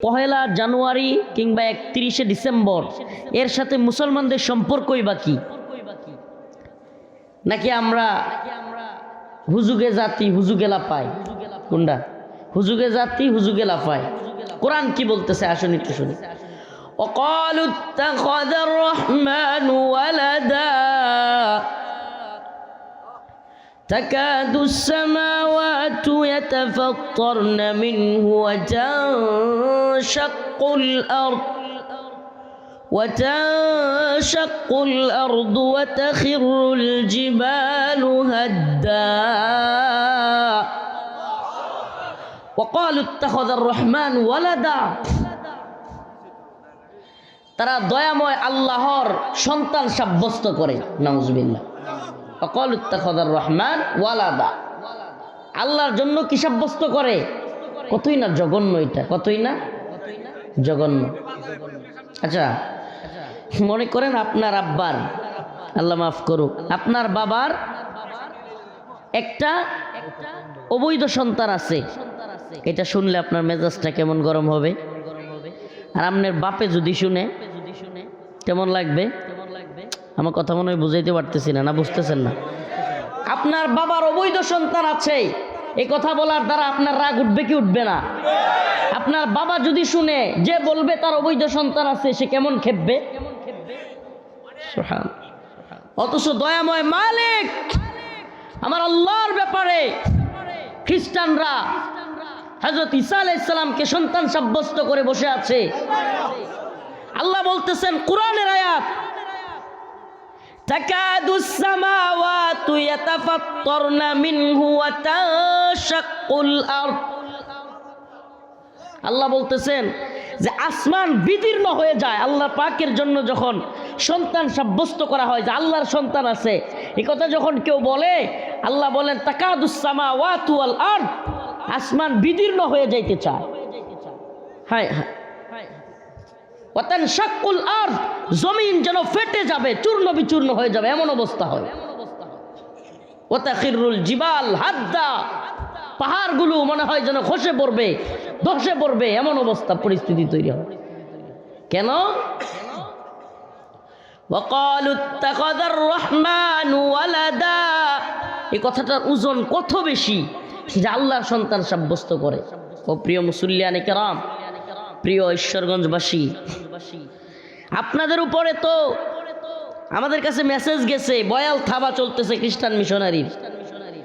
পহেলা জানুয়ারি কিংবা 31শে ডিসেম্বর এর সাথে মুসলমানদের সম্পর্কই বাকি নাকি আমরা হুজুগে জাতি হুজুগে লাফাই? কোনটা? হুজুগে জাতি হুজুগে লাফাই। কোরআন কি বলতেছে আসুন একটু শুনি। وقالوا اتخذ الرحمن ولدا تكاد السماوات يتفطرن منه وتنشق الأرض وتخر الجبال هدا وقالوا اتخذ الرحمن ولدا তারা দয়াময় আল্লাহর সন্তান সাব্যস্ত করে। নাউজুবিল্লাহ। ওয়াকালু ইত্তাখাযার রহমান ওয়ালাদা, আল্লাহর জন্য কি সাব্যস্ত করে? কতই না জঘন্য এটা, কতই না জঘন্য। আচ্ছা মনে করেন আপনার আব্বার, আল্লাহ মাফ করুক, আপনার বাবার একটা অবৈধ সন্তান আছে। এটা শুনলে আপনার মেজাজটা কেমন গরম হবে? আর আপনার বাপে যদি শুনে কেমন লাগবে? আমার কথা মনে হয় বুঝাইতে পারতেছি না, না বুঝতেছেন না? আপনার বাবার অবৈধ সন্তান আছে, এই কথা বলার দ্বারা আপনার রাগ উঠবে কি উঠবে না? আপনার বাবা যদি শুনে, যে বলবে তার অবৈধ সন্তান আছে, সে কেমন খেপবে? অথচ দয়াময় মালিক আমার আল্লাহর ব্যাপারে খ্রিস্টানরা হযরত ঈসা আলাইহিস সালামকে সন্তান সাব্যস্ত করে বসে আছে। আল্লাহ বলতেছেন কোরআনের আয়াত, তাকাদুস সামাওয়াতু ইয়াতাফাত্তারনা মিনহু ওয়া তাশাক্কুল আরদ। আল্লাহ বলতেছেন যে আসমান বিদীর্ণ হয়ে যায় আল্লাহ পাকের জন্য যখন সন্তান সাব্যস্ত করা হয়, যে আল্লাহর সন্তান আছে, এই কথা যখন কেউ বলে, আল্লাহ বলেন তাকাদুস সামাওয়াতু ওয়াল আরদ, আসমান বিদীর্ণ হয়ে যাইতে চায়। হায় হায়, ওয়া তানশাক্কুল আরদ, জমিন যেন ফেটে যাবে, চূর্ণ বিচূর্ণ হয়ে যাবে, এমন অবস্থা হয়। ওয়া তাখিরুল জিবাল হাদ্দা, পাহাড়গুলো মনে হয় যেন খসে পড়বে, ধসে পড়বে, এমন অবস্থা পরিস্থিতি তৈরি হয়। কেন? ওয়াকালু ইত্তাখাযার রহমানু ওয়ালাদা, এই কথাটার ওজন কত বেশি যে আল্লাহর সন্তান সাব্যস্ত করে। ও প্রিয় মুসল্লিয়ানে কেরাম, প্রিয় ঈশ্বরগঞ্জবাসী, আপনাদের উপরে তো আমাদের কাছে মেসেজ গেছে, বয়াল থাবা চলতেছে খ্রিস্টান মিশনারির।